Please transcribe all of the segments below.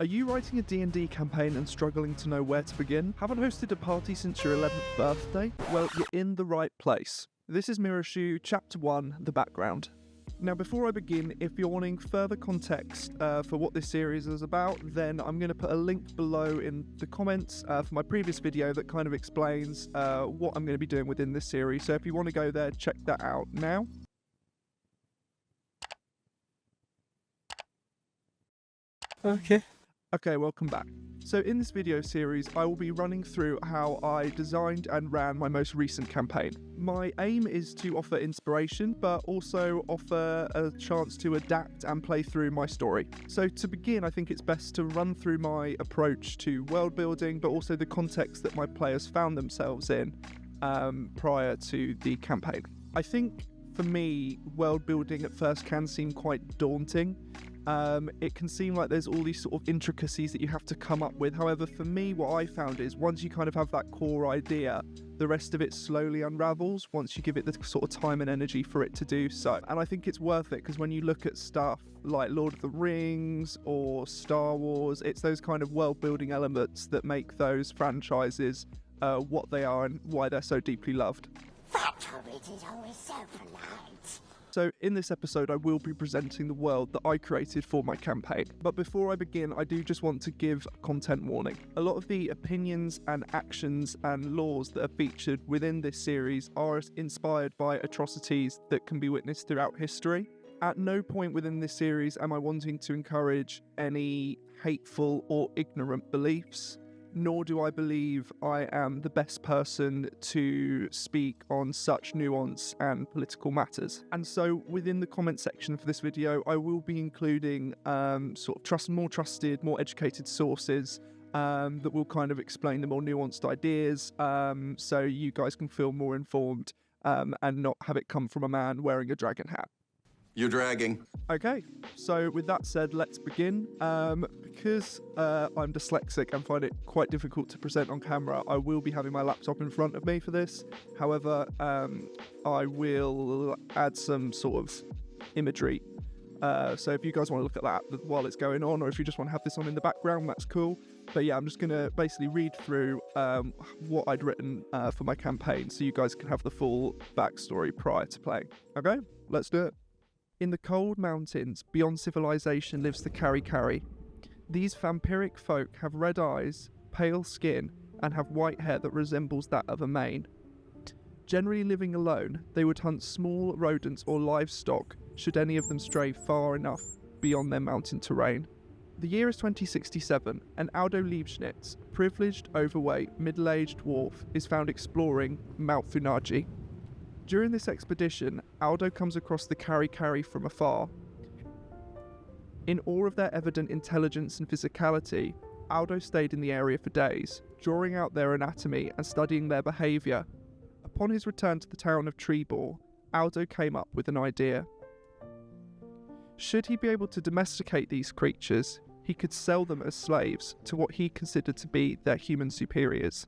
Are you writing a D&D campaign and struggling to know where to begin? Haven't hosted a party since your 11th birthday? Well, you're in the right place. This is Mirashu, Chapter 1, The Background. Now, before I begin, if you're wanting further context for what this series is about, then I'm going to put a link below in the comments for my previous video that kind of explains what I'm going to be doing within this series. So if you want to go there, check that out now. Okay, welcome back. So in this video series, I will be running through how I designed and ran my most recent campaign. My aim is to offer inspiration, but also offer a chance to adapt and play through my story. So to begin, I think it's best to run through my approach to world building, but also the context that my players found themselves in prior to the campaign. I think for me, world building at first can seem quite daunting. It can seem like there's all these sort of intricacies that you have to come up with. However, for me, what I found is once you kind of have that core idea, the rest of it slowly unravels once you give it the sort of time and energy for it to do so. And I think it's worth it because when you look at stuff like Lord of the Rings or Star Wars, it's those kind of world building elements that make those franchises what they are and why they're so deeply loved. That hobbit is always so polite. So in this episode I will be presenting the world that I created for my campaign. But before I begin, I do just want to give a content warning. A lot of the opinions and actions and laws that are featured within this series are inspired by atrocities that can be witnessed throughout history. At no point within this series am I wanting to encourage any hateful or ignorant beliefs, nor do I believe I am the best person to speak on such nuance and political matters. And so within the comment section for this video, I will be including sort of more trusted, more educated sources that will kind of explain the more nuanced ideas so you guys can feel more informed and not have it come from a man wearing a dragon hat. You're dragging. Okay, so with that said, let's begin. Because I'm dyslexic and find it quite difficult to present on camera, I will be having my laptop in front of me for this. However, I will add some sort of imagery. So if you guys want to look at that while it's going on, or if you just want to have this on in the background, that's cool. But yeah, I'm just going to basically read through what I'd written for my campaign so you guys can have the full backstory prior to playing. Okay, let's do it. In the cold mountains beyond civilization lives the Kari. These vampiric folk have red eyes, pale skin, and have white hair that resembles that of a mane. Generally living alone, they would hunt small rodents or livestock should any of them stray far enough beyond their mountain terrain. The year is 2067, and Aldo Liebschnitz, privileged, overweight, middle-aged dwarf, is found exploring Mount Funaji. During this expedition, Aldo comes across the Kari from afar. In awe of their evident intelligence and physicality, Aldo stayed in the area for days, drawing out their anatomy and studying their behaviour. Upon his return to the town of Trebor, Aldo came up with an idea. Should he be able to domesticate these creatures, he could sell them as slaves to what he considered to be their human superiors.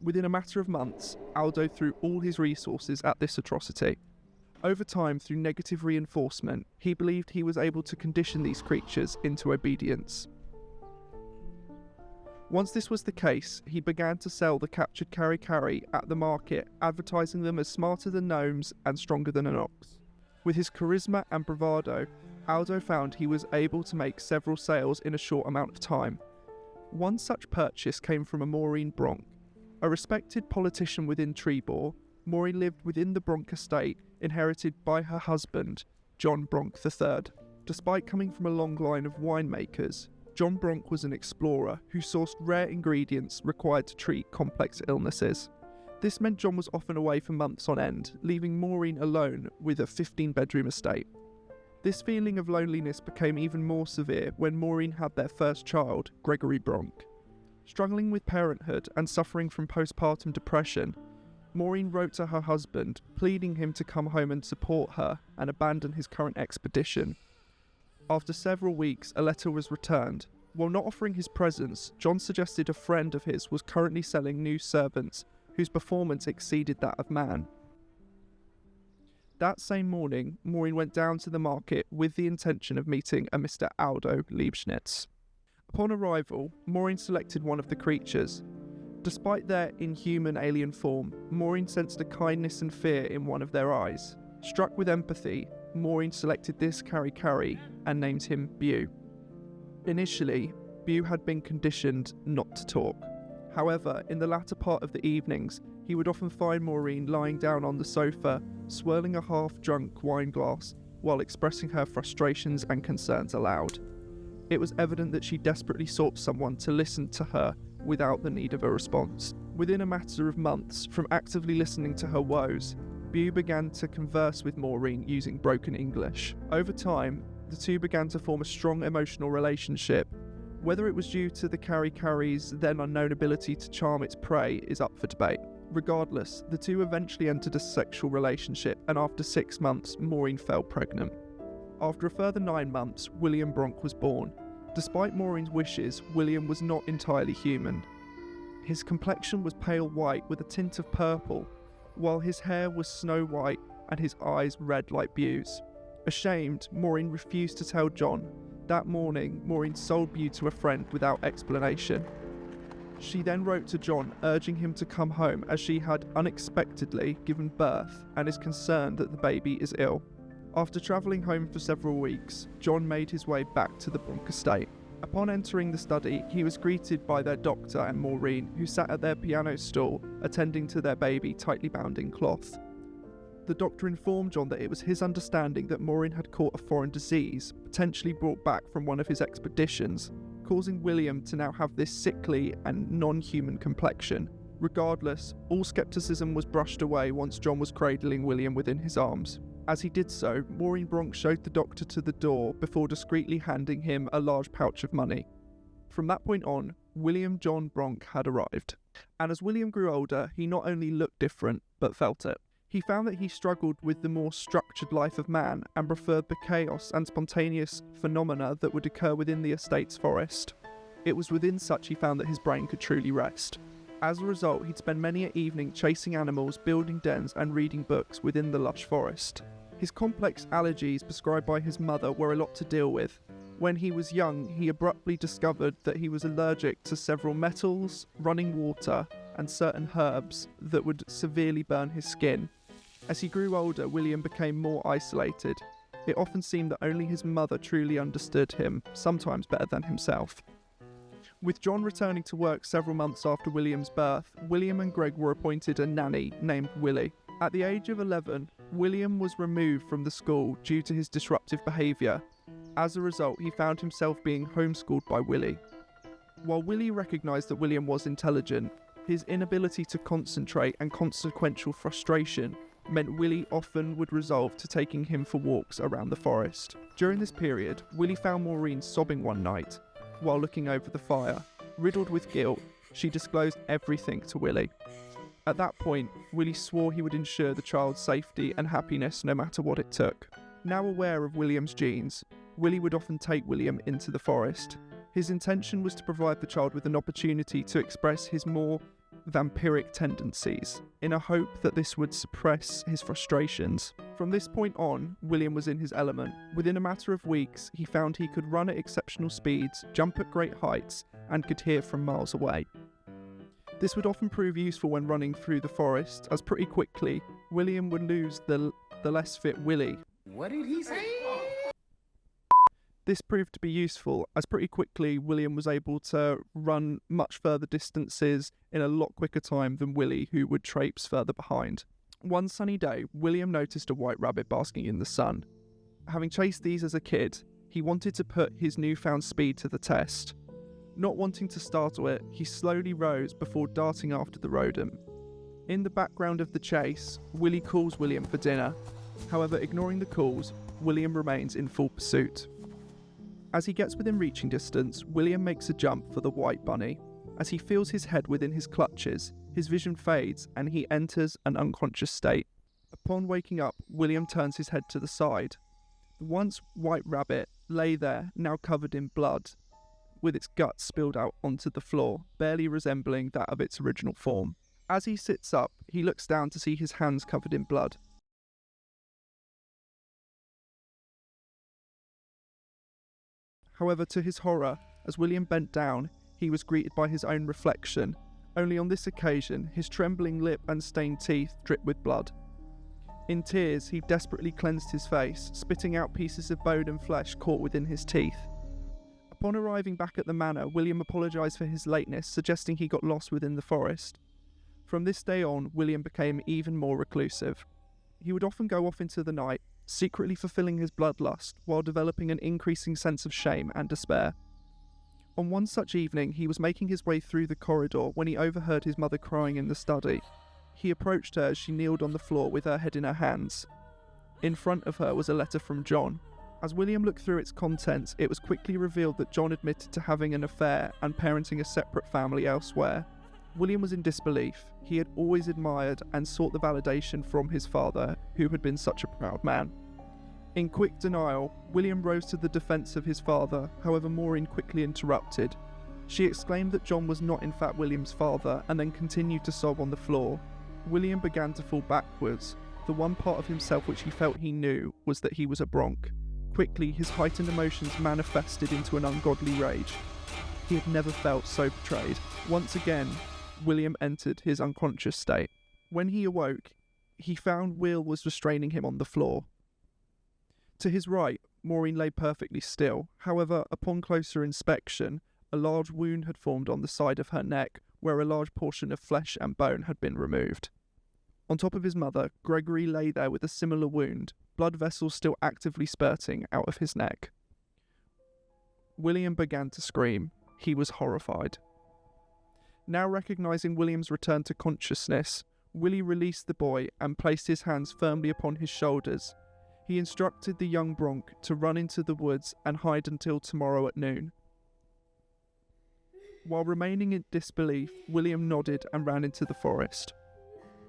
Within a matter of months, Aldo threw all his resources at this atrocity. Over time, through negative reinforcement, he believed he was able to condition these creatures into obedience. Once this was the case, he began to sell the captured Kari at the market, advertising them as smarter than gnomes and stronger than an ox. With his charisma and bravado, Aldo found he was able to make several sales in a short amount of time. One such purchase came from a Maureen Bronk. A respected politician within Trebor, Maureen lived within the Bronk estate inherited by her husband, John Bronk III. Despite coming from a long line of winemakers, John Bronk was an explorer who sourced rare ingredients required to treat complex illnesses. This meant John was often away for months on end, leaving Maureen alone with a 15-bedroom estate. This feeling of loneliness became even more severe when Maureen had their first child, Gregory Bronk. Struggling with parenthood and suffering from postpartum depression, Maureen wrote to her husband, pleading him to come home and support her and abandon his current expedition. After several weeks, a letter was returned. While not offering his presence, John suggested a friend of his was currently selling new servants whose performance exceeded that of man. That same morning, Maureen went down to the market with the intention of meeting a Mr. Aldo Liebschnitz. Upon arrival, Maureen selected one of the creatures. Despite their inhuman alien form, Maureen sensed a kindness and fear in one of their eyes. Struck with empathy, Maureen selected this Kari and named him Bew. Initially, Bew had been conditioned not to talk. However, in the latter part of the evenings, he would often find Maureen lying down on the sofa, swirling a half-drunk wine glass while expressing her frustrations and concerns aloud. It was evident that she desperately sought someone to listen to her without the need of a response. Within a matter of months, from actively listening to her woes, Bew began to converse with Maureen using broken English. Over time, the two began to form a strong emotional relationship. Whether it was due to the Kari's then unknown ability to charm its prey is up for debate. Regardless, the two eventually entered a sexual relationship, and after 6 months, Maureen fell pregnant. After a further 9 months, William Bronk was born. Despite Maureen's wishes, William was not entirely human. His complexion was pale white with a tint of purple, while his hair was snow white and his eyes red like Bew's. Ashamed, Maureen refused to tell John. That morning, Maureen sold Bew to a friend without explanation. She then wrote to John, urging him to come home as she had unexpectedly given birth and is concerned that the baby is ill. After travelling home for several weeks, John made his way back to the Bronk estate. Upon entering the study, he was greeted by their doctor and Maureen, who sat at their piano stool, attending to their baby tightly bound in cloth. The doctor informed John that it was his understanding that Maureen had caught a foreign disease, potentially brought back from one of his expeditions, causing William to now have this sickly and non-human complexion. Regardless, all skepticism was brushed away once John was cradling William within his arms. As he did so, Maureen Bronk showed the doctor to the door before discreetly handing him a large pouch of money. From that point on, William John Bronk had arrived. And as William grew older, he not only looked different, but felt it. He found that he struggled with the more structured life of man and preferred the chaos and spontaneous phenomena that would occur within the estate's forest. It was within such he found that his brain could truly rest. As a result, he'd spend many an evening chasing animals, building dens and reading books within the lush forest. His complex allergies prescribed by his mother were a lot to deal with. When he was young, he abruptly discovered that he was allergic to several metals, running water, and certain herbs that would severely burn his skin. As he grew older, William became more isolated. It often seemed that only his mother truly understood him, sometimes better than himself. With John returning to work several months after William's birth, William and Greg were appointed a nanny named Willie. At the age of 11, William was removed from the school due to his disruptive behaviour. As a result, he found himself being homeschooled by Willie. While Willie recognised that William was intelligent, his inability to concentrate and consequential frustration meant Willie often would resolve to taking him for walks around the forest. During this period, Willie found Maureen sobbing one night while looking over the fire. Riddled with guilt, she disclosed everything to Willie. At that point, Willie swore he would ensure the child's safety and happiness no matter what it took. Now aware of William's genes, Willie would often take William into the forest. His intention was to provide the child with an opportunity to express his more vampiric tendencies, in a hope that this would suppress his frustrations. From this point on, William was in his element. Within a matter of weeks, he found he could run at exceptional speeds, jump at great heights, and could hear from miles away. This would often prove useful when running through the forest, as pretty quickly, William would lose the less fit Willie. What did he say? This proved to be useful, as pretty quickly William was able to run much further distances in a lot quicker time than Willie, who would traipse further behind. One sunny day, William noticed a white rabbit basking in the sun. Having chased these as a kid, he wanted to put his newfound speed to the test. Not wanting to startle it, he slowly rose before darting after the rodent. In the background of the chase, Willie calls William for dinner. However, ignoring the calls, William remains in full pursuit. As he gets within reaching distance, William makes a jump for the white bunny. As he feels his head within his clutches, his vision fades and he enters an unconscious state. Upon waking up, William turns his head to the side. The once white rabbit lay there, now covered in blood, with its guts spilled out onto the floor, barely resembling that of its original form. As he sits up, he looks down to see his hands covered in blood. However, to his horror, As William bent down, he was greeted by his own reflection, only on this occasion his trembling lip and stained teeth dripped with blood. In tears, he desperately cleansed his face, spitting out pieces of bone and flesh caught within his teeth. Upon arriving back at the manor, William apologised for his lateness, suggesting he got lost within the forest. From this day on, William became even more reclusive. He would often go off into the night, secretly fulfilling his bloodlust, while developing an increasing sense of shame and despair. On one such evening, he was making his way through the corridor when he overheard his mother crying in the study. He approached her as she kneeled on the floor with her head in her hands. In front of her was a letter from John. As William looked through its contents, it was quickly revealed that John admitted to having an affair and parenting a separate family elsewhere. William was in disbelief. He had always admired and sought the validation from his father, who had been such a proud man. In quick denial, William rose to the defence of his father, however Maureen quickly interrupted. She exclaimed that John was not in fact William's father, and then continued to sob on the floor. William began to fall backwards. The one part of himself which he felt he knew was that he was a Bronc. Quickly, his heightened emotions manifested into an ungodly rage. He had never felt so betrayed. Once again, William entered his unconscious state. When he awoke, he found Will was restraining him on the floor. To his right, Maureen lay perfectly still. However, upon closer inspection, a large wound had formed on the side of her neck, where a large portion of flesh and bone had been removed. On top of his mother, Gregory lay there with a similar wound, blood vessels still actively spurting out of his neck. William began to scream. He was horrified. Now recognising William's return to consciousness, Willie released the boy and placed his hands firmly upon his shoulders. He instructed the young Bronc to run into the woods and hide until tomorrow at noon. While remaining in disbelief, William nodded and ran into the forest.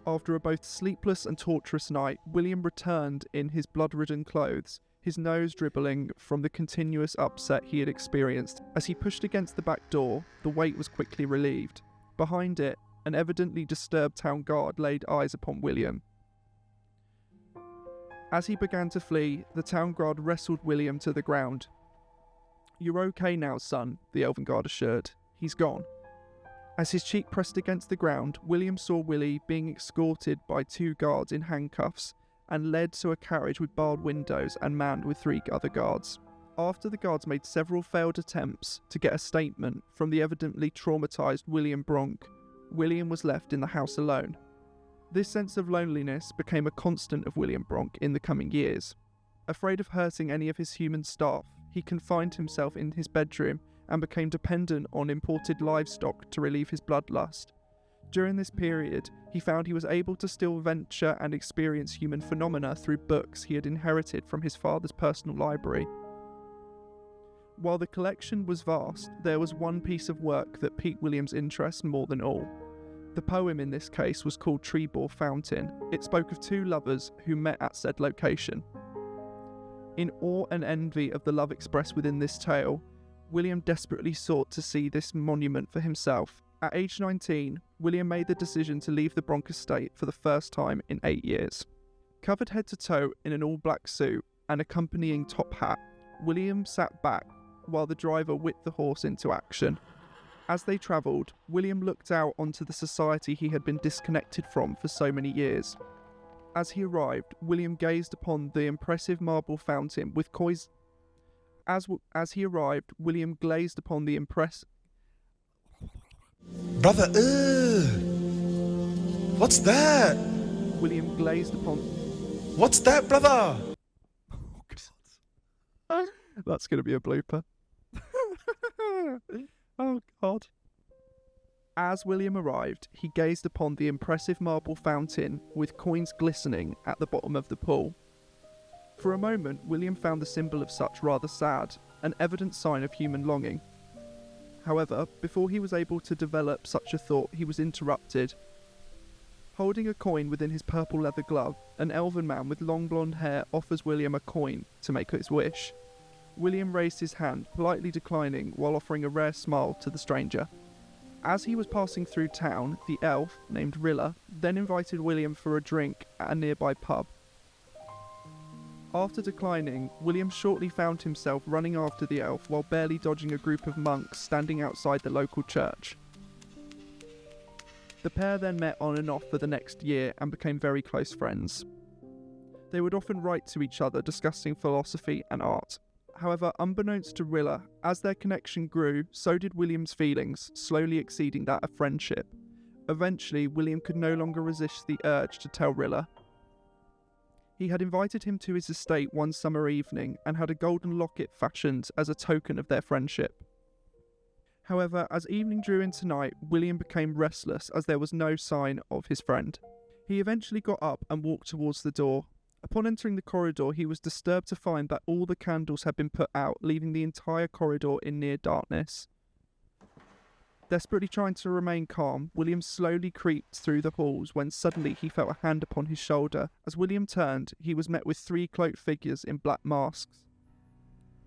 After a both sleepless and torturous night, William returned in his blood-ridden clothes, his nose dribbling from the continuous upset he had experienced. As he pushed against the back door, the weight was quickly relieved. Behind it, an evidently disturbed town guard laid eyes upon William. As he began to flee, the town guard wrestled William to the ground. "You're okay now, son," the elven guard assured. "He's gone." As his cheek pressed against the ground, William saw Willie being escorted by 2 guards in handcuffs and led to a carriage with barred windows and manned with 3 other guards. After the guards made several failed attempts to get a statement from the evidently traumatised William Bronc, William was left in the house alone. This sense of loneliness became a constant of William Bronc in the coming years. Afraid of hurting any of his human staff, he confined himself in his bedroom and became dependent on imported livestock to relieve his bloodlust. During this period, he found he was able to still venture and experience human phenomena through books he had inherited from his father's personal library. While the collection was vast, there was one piece of work that piqued William's interest more than all. The poem in this case was called Trebor Fountain. It spoke of 2 lovers who met at said location. In awe and envy of the love expressed within this tale, William desperately sought to see this monument for himself. At age 19, William made the decision to leave the Bronc estate for the first time in 8 years. Covered head to toe in an all-black suit and accompanying top hat, William sat back while the driver whipped the horse into action. As they travelled, William looked out onto the society he had been disconnected from for so many years. As he arrived, William gazed upon the impressive marble fountain with coins. As he arrived, William glazed upon the Brother, what's that? William glazed upon. What's that, brother? Oh, God. That's going to be a blooper. Oh, God. As William arrived, he gazed upon the impressive marble fountain with coins glistening at the bottom of the pool. For a moment, William found the symbol of such rather sad, an evident sign of human longing. However, before he was able to develop such a thought, he was interrupted. Holding a coin within his purple leather glove, an elven man with long blonde hair offers William a coin to make his wish. William raised his hand, politely declining while offering a rare smile to the stranger. As he was passing through town, the elf, named Rilla, then invited William for a drink at a nearby pub. After declining, William shortly found himself running after the elf while barely dodging a group of monks standing outside the local church. The pair then met on and off for the next year and became very close friends. They would often write to each other discussing philosophy and art. However, unbeknownst to Rilla, as their connection grew, so did William's feelings, slowly exceeding that of friendship. Eventually, William could no longer resist the urge to tell Rilla. He had invited him to his estate one summer evening and had a golden locket fashioned as a token of their friendship. However, as evening drew into night, William became restless as there was no sign of his friend. He eventually got up and walked towards the door. Upon entering the corridor, he was disturbed to find that all the candles had been put out, leaving the entire corridor in near darkness. Desperately trying to remain calm, William slowly creeped through the halls when suddenly he felt a hand upon his shoulder. As William turned, he was met with 3 cloaked figures in black masks.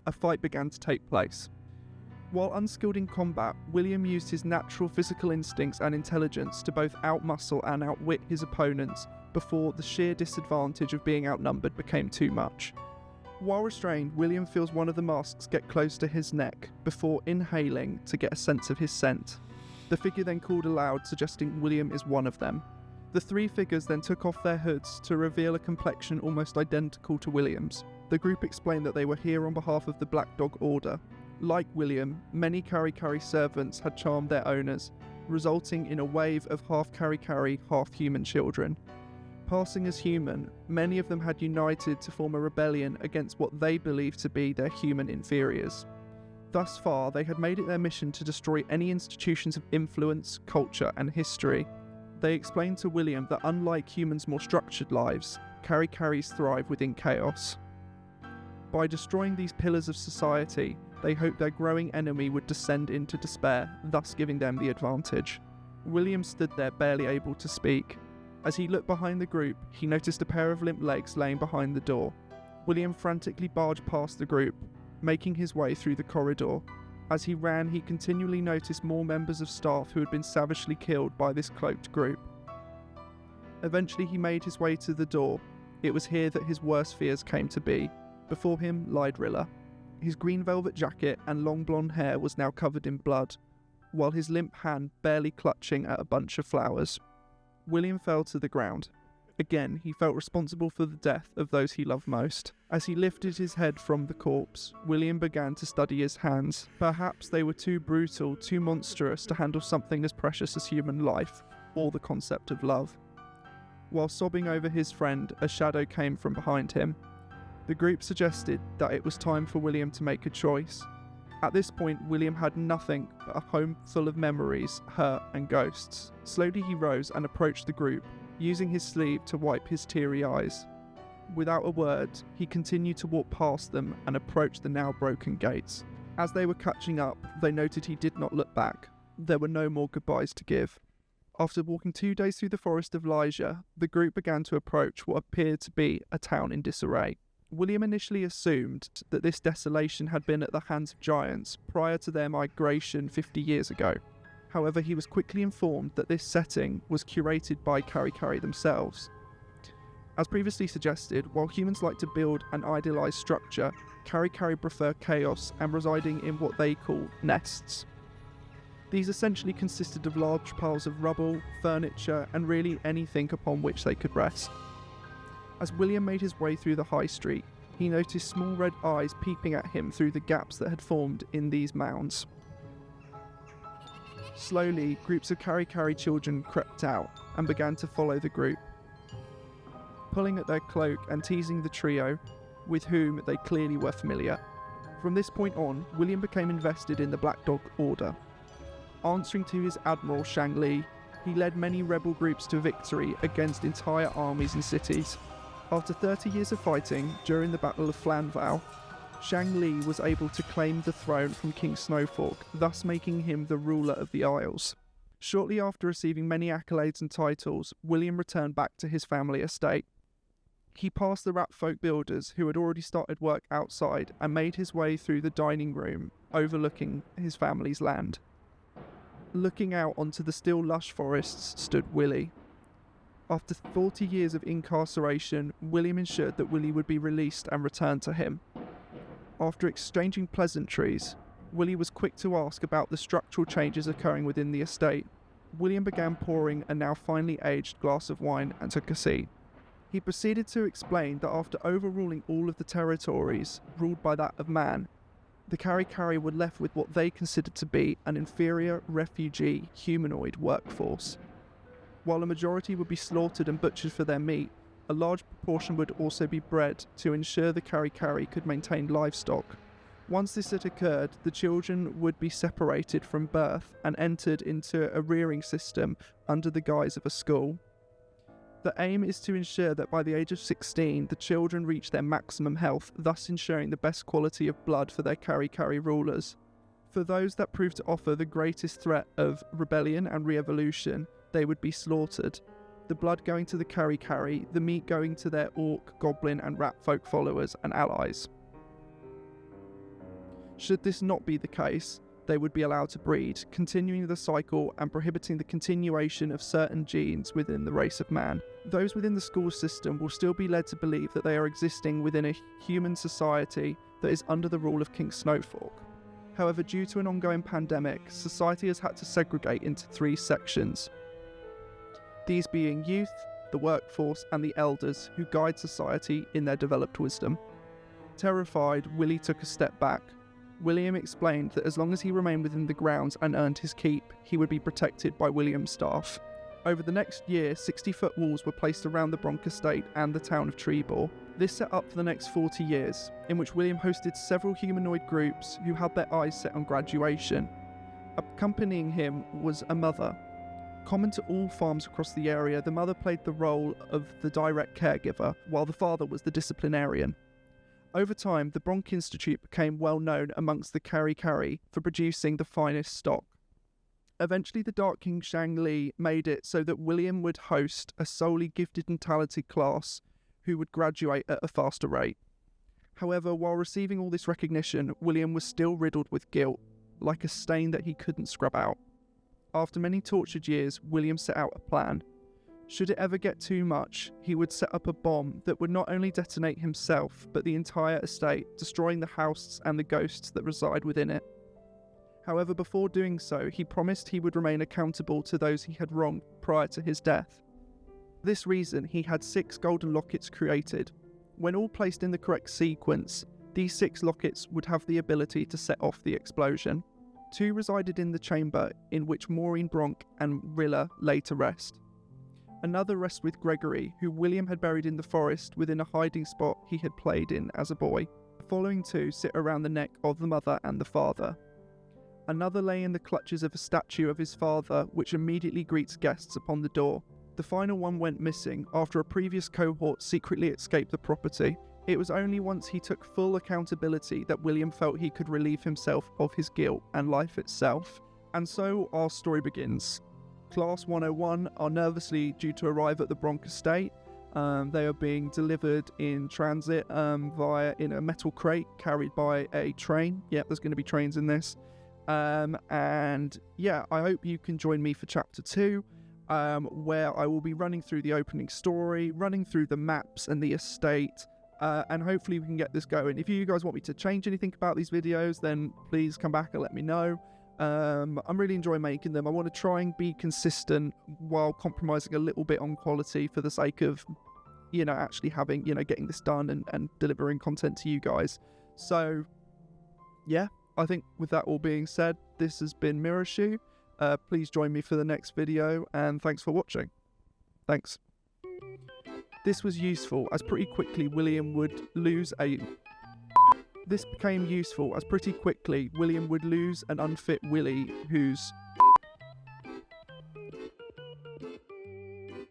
A fight began to take place. While unskilled in combat, William used his natural physical instincts and intelligence to both outmuscle and outwit his opponents before the sheer disadvantage of being outnumbered became too much. While restrained, William feels one of the masks get close to his neck before inhaling to get a sense of his scent. The figure then called aloud, suggesting William is one of them. The 3 figures then took off their hoods to reveal a complexion almost identical to William's. The group explained that they were here on behalf of the Black Dog Order. Like William, many Kari servants had charmed their owners, resulting in a wave of half Kari, half human children. Passing as human, many of them had united to form a rebellion against what they believed to be their human inferiors. Thus far, they had made it their mission to destroy any institutions of influence, culture, and history. They explained to William that unlike humans' more structured lives, Kari thrive within chaos. By destroying these pillars of society, they hoped their growing enemy would descend into despair, thus giving them the advantage. William stood there barely able to speak. As he looked behind the group, he noticed a pair of limp legs laying behind the door. William frantically barged past the group, making his way through the corridor. As he ran, he continually noticed more members of staff who had been savagely killed by this cloaked group. Eventually he made his way to the door. It was here that his worst fears came to be. Before him lied Rilla. His green velvet jacket and long blonde hair was now covered in blood, while his limp hand barely clutching at a bunch of flowers. William fell to the ground. Again, he felt responsible for the death of those he loved most. As he lifted his head from the corpse, William began to study his hands. Perhaps they were too brutal, too monstrous to handle something as precious as human life, or the concept of love. While sobbing over his friend, a shadow came from behind him. The group suggested that it was time for William to make a choice. At this point, William had nothing but a home full of memories, hurt, and ghosts. Slowly he rose and approached the group, using his sleeve to wipe his teary eyes. Without a word, he continued to walk past them and approached the now broken gates. As they were catching up, they noted he did not look back. There were no more goodbyes to give. After walking 2 days through the forest of Lyja, the group began to approach what appeared to be a town in disarray. William initially assumed that this desolation had been at the hands of giants prior to their migration 50 years ago. However, he was quickly informed that this setting was curated by Kari themselves. As previously suggested, while humans like to build an idealised structure, Kari prefer chaos and residing in what they call nests. These essentially consisted of large piles of rubble, furniture, and really anything upon which they could rest. As William made his way through the high street, he noticed small red eyes peeping at him through the gaps that had formed in these mounds. Slowly, groups of Kari children crept out and began to follow the group, pulling at their cloak and teasing the trio, with whom they clearly were familiar. From this point on, William became invested in the Black Dog Order. Answering to his admiral Shang Li, he led many rebel groups to victory against entire armies and cities. After 30 years of fighting, during the Battle of Flanval, Shang Li was able to claim the throne from King Snowfork, thus making him the ruler of the Isles. Shortly after receiving many accolades and titles, William returned back to his family estate. He passed the rat folk builders who had already started work outside and made his way through the dining room overlooking his family's land. Looking out onto the still lush forests stood Willie. After 40 years of incarceration, William ensured that Willie would be released and returned to him. After exchanging pleasantries, Willie was quick to ask about the structural changes occurring within the estate. William began pouring a now finely aged glass of wine and took a seat. He proceeded to explain that after overruling all of the territories ruled by that of man, the Kari were left with what they considered to be an inferior refugee humanoid workforce. While a majority would be slaughtered and butchered for their meat, a large proportion would also be bred to ensure the Kari could maintain livestock. Once this had occurred, the children would be separated from birth and entered into a rearing system under the guise of a school. The aim is to ensure that by the age of 16, the children reach their maximum health, thus ensuring the best quality of blood for their Kari rulers. For those that prove to offer the greatest threat of rebellion and re-evolution, they would be slaughtered. The blood going to the Kari, the meat going to their orc, goblin and rat folk followers and allies. Should this not be the case, they would be allowed to breed, continuing the cycle and prohibiting the continuation of certain genes within the race of man. Those within the school system will still be led to believe that they are existing within a human society that is under the rule of King Snowfork. However, due to an ongoing pandemic, society has had to segregate into 3 sections. These being youth, the workforce and the elders who guide society in their developed wisdom. Terrified, Willie took a step back. William explained that as long as he remained within the grounds and earned his keep, he would be protected by William's staff. Over the next year, 60-foot walls were placed around the Bronk estate and the town of Trebor. This set up for the next 40 years, in which William hosted several humanoid groups who had their eyes set on graduation. Accompanying him was a mother. Common to all farms across the area, the mother played the role of the direct caregiver, while the father was the disciplinarian. Over time, the Bronk Institute became well known amongst the Kari for producing the finest stock. Eventually, the Dark King Shang Li made it so that William would host a solely gifted and talented class who would graduate at a faster rate. However, while receiving all this recognition, William was still riddled with guilt, like a stain that he couldn't scrub out. After many tortured years, William set out a plan. Should it ever get too much, he would set up a bomb that would not only detonate himself, but the entire estate, destroying the house and the ghosts that reside within it. However, before doing so, he promised he would remain accountable to those he had wronged prior to his death. For this reason, he had 6 golden lockets created. When all placed in the correct sequence, these 6 lockets would have the ability to set off the explosion. 2 resided in the chamber in which Maureen Bronk and Rilla lay to rest. Another rests with Gregory, who William had buried in the forest within a hiding spot he had played in as a boy. The following 2 sit around the neck of the mother and the father. Another lay in the clutches of a statue of his father, which immediately greets guests upon the door. The final one went missing after a previous cohort secretly escaped the property. It was only once he took full accountability that William felt he could relieve himself of his guilt and life itself. And so our story begins. Class 101 are nervously due to arrive at the Bronk estate. They are being delivered in transit in a metal crate carried by a train. Yeah, there's going to be trains in this. And yeah, I hope you can join me for chapter 2, where I will be running through the opening story, running through the maps and the estate, and hopefully we can get this going. If you guys want me to change anything about these videos, then please come back and let me know. I'm really enjoying making them. I want to try and be consistent while compromising a little bit on quality for the sake of, actually having, getting this done and delivering content to you guys. So, yeah, I think with that all being said, this has been Mirashu. Please join me for the next video, and thanks for watching. Thanks. This was useful, as pretty quickly William would lose This became useful as pretty quickly William would lose an unfit Willie who's